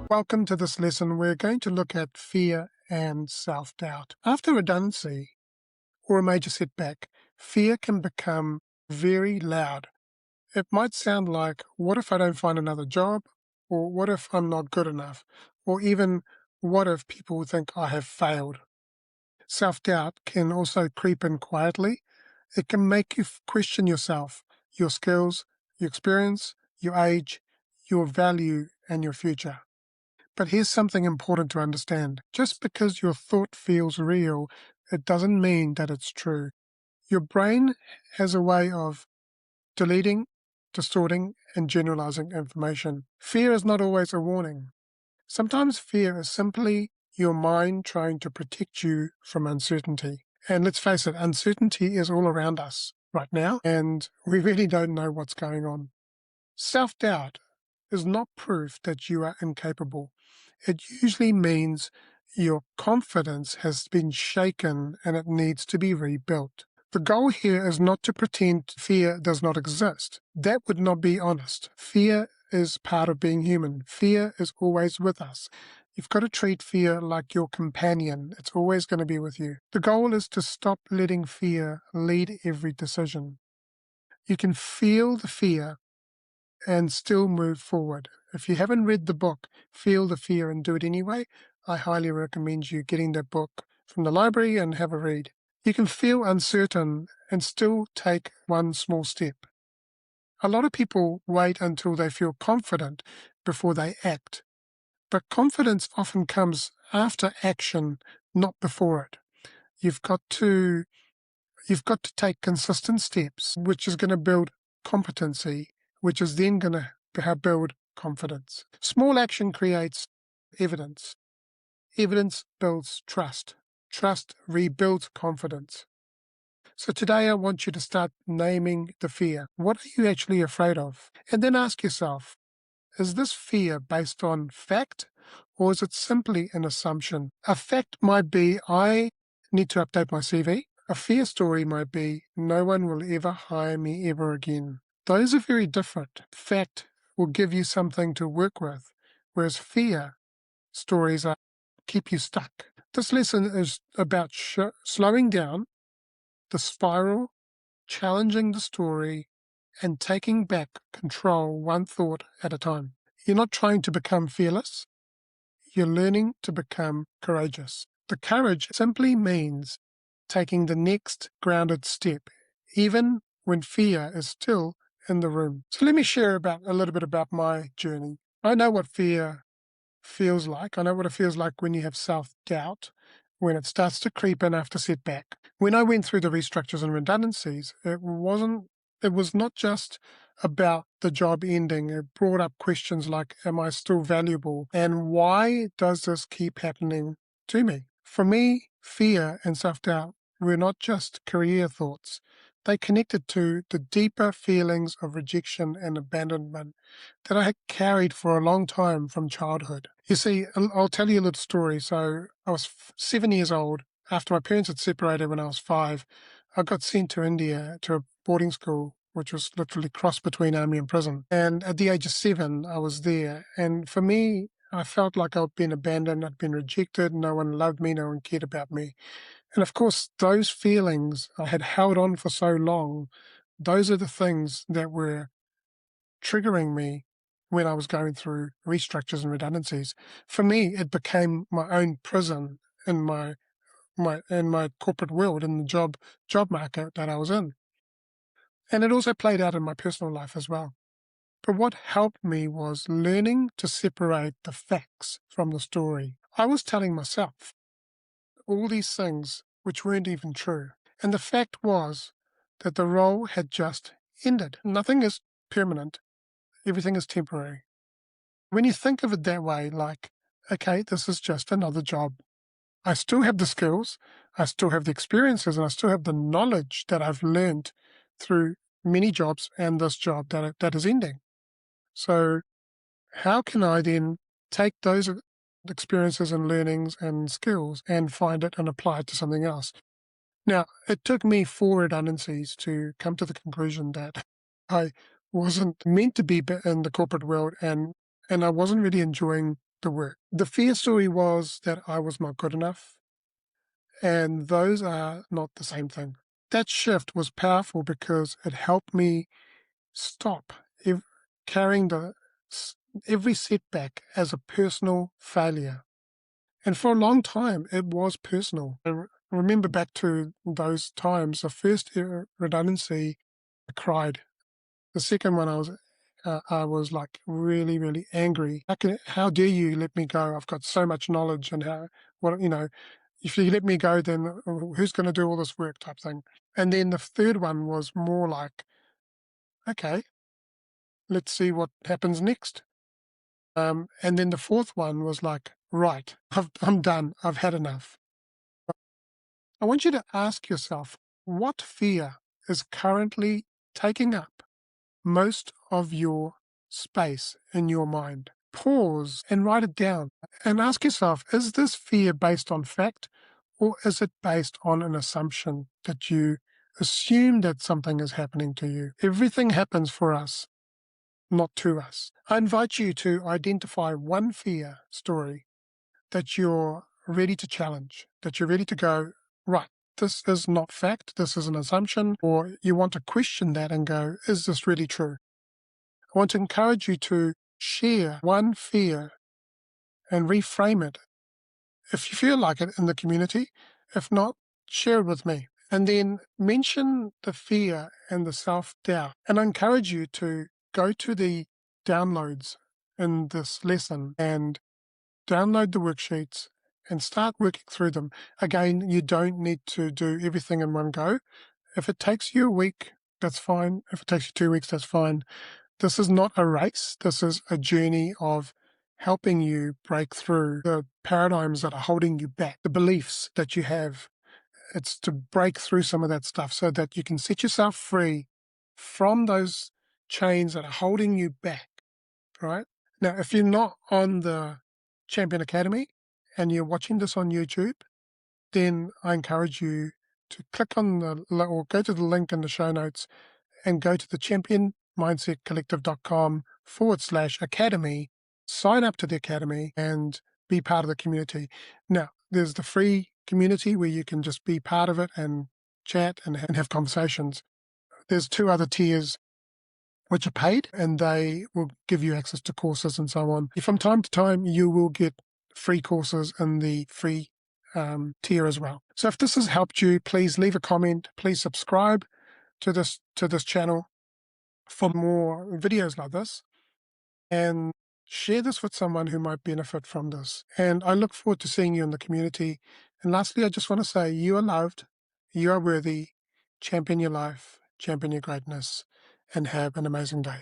Welcome to this lesson. We're going to look at fear and self-doubt. After redundancy or a major setback, fear can become very loud. It might sound like, what if I don't find another job? Or what if I'm not good enough? Or even, what if people think I have failed? Self-doubt can also creep in quietly. It can make you question yourself, your skills, your experience, your age, your value, and your future. But here's something important to understand. Just because your thought feels real, it doesn't mean that it's true. Your brain has a way of deleting, distorting, and generalizing information. Fear is not always a warning. Sometimes fear is simply your mind trying to protect you from uncertainty. And let's face it, uncertainty is all around us right now, and we really don't know what's going on. Self-doubt is not proof that you are incapable. It usually means your confidence has been shaken and it needs to be rebuilt. The goal here is not to pretend fear does not exist. That would not be honest. Fear is part of being human. Fear is always with us. You've got to treat fear like your companion. It's always going to be with you. The goal is to stop letting fear lead every decision. You can feel the fear and still move forward. If you haven't read the book, Feel the Fear and Do It Anyway, I highly recommend you getting that book from the library and have a read. You can feel uncertain and still take one small step. A lot of people wait until they feel confident before they act, but confidence often comes after action, not before it. You've got to take consistent steps, which is going to build competency, which is then going to build confidence. Small action creates evidence. Evidence builds trust. Trust rebuilds confidence. So today I want you to start naming the fear. What are you actually afraid of? And then ask yourself, is this fear based on fact, or is it simply an assumption? A fact might be, I need to update my CV. A fear story might be, no one will ever hire me ever again. Those are very different. Fact will give you something to work with, whereas fear stories keep you stuck. This lesson is about slowing down the spiral, challenging the story, and taking back control one thought at a time. You're not trying to become fearless. You're learning to become courageous. The courage simply means taking the next grounded step, even when fear is still in the room. So let me share a little bit about my journey. I know what fear feels like. I know what it feels like when you have self-doubt, when it starts to creep in after setback. When I went through the restructures and redundancies, it was not just about the job ending. It brought up questions like, am I still valuable? And why does this keep happening to me? For me, fear and self-doubt were not just career thoughts. They connected to the deeper feelings of rejection and abandonment that I had carried for a long time from childhood. You see, I'll tell you a little story. So I was 7 years old. After my parents had separated when I was 5, I got sent to India to a boarding school, which was literally crossed between army and prison. And at the age of 7, I was there. And for me, I felt like I'd been abandoned, I'd been rejected, no one loved me, no one cared about me. And of course, those feelings I had held on for so long, those are the things that were triggering me when I was going through restructures and redundancies. For me, it became my own prison in my corporate world, in the job market that I was in. And it also played out in my personal life as well. But what helped me was learning to separate the facts from the story. I was telling myself all these things which weren't even true. And the fact was that the role had just ended. Nothing is permanent. Everything is temporary. When you think of it that way, like, okay, this is just another job. I still have the skills, I still have the experiences, and I still have the knowledge that I've learned through many jobs and this job that is ending. So how can I then take those experiences and learnings and skills and find it and apply it to something else? Now, it took me 4 redundancies to come to the conclusion that I wasn't meant to be in the corporate world, and I wasn't really enjoying the work. The fear story was that I was not good enough, and those are not the same thing. That shift was powerful because it helped me stop carrying every setback as a personal failure. And for a long time, it was personal. Remember back to those times, the first redundancy, I cried. The second one, I was like really, really angry. How dare you let me go? I've got so much knowledge, and if you let me go, then who's going to do all this work type thing. And then the third one was more like, okay, let's see what happens next. And then the fourth one was like, right, I'm done. I've had enough. I want you to ask yourself, what fear is currently taking up most of your space in your mind? Pause and write it down and ask yourself, is this fear based on fact, or is it based on an assumption that you assume that something is happening to you? Everything happens for us, not to us. I invite you to identify one fear story that you're ready to challenge, that you're ready to go, right, this is not fact, this is an assumption, or you want to question that and go, is this really true? I want to encourage you to share one fear and reframe it if you feel like it in the community. If not, share it with me. And then mention the fear and the self-doubt. And I encourage you to go to the downloads in this lesson and download the worksheets and start working through them. Again, you don't need to do everything in one go. If it takes you a week, that's fine. If it takes you 2 weeks, that's fine. This is not a race. This is a journey of helping you break through the paradigms that are holding you back, the beliefs that you have. It's to break through some of that stuff so that you can set yourself free from those chains that are holding you back, right? Now, if you're not on the Champion Academy and you're watching this on YouTube, then I encourage you to click on or go to the link in the show notes and go to the championmindsetcollective.com/academy, sign up to the academy and be part of the community. Now, there's the free community where you can just be part of it and chat and have conversations. There's 2 other tiers which are paid, and they will give you access to courses and so on. From time to time, you will get free courses in the free tier as well. So if this has helped you, please leave a comment. Please subscribe to this channel for more videos like this, and share this with someone who might benefit from this. And I look forward to seeing you in the community. And lastly, I just want to say you are loved, you are worthy, champion your life, champion your greatness, and have an amazing day.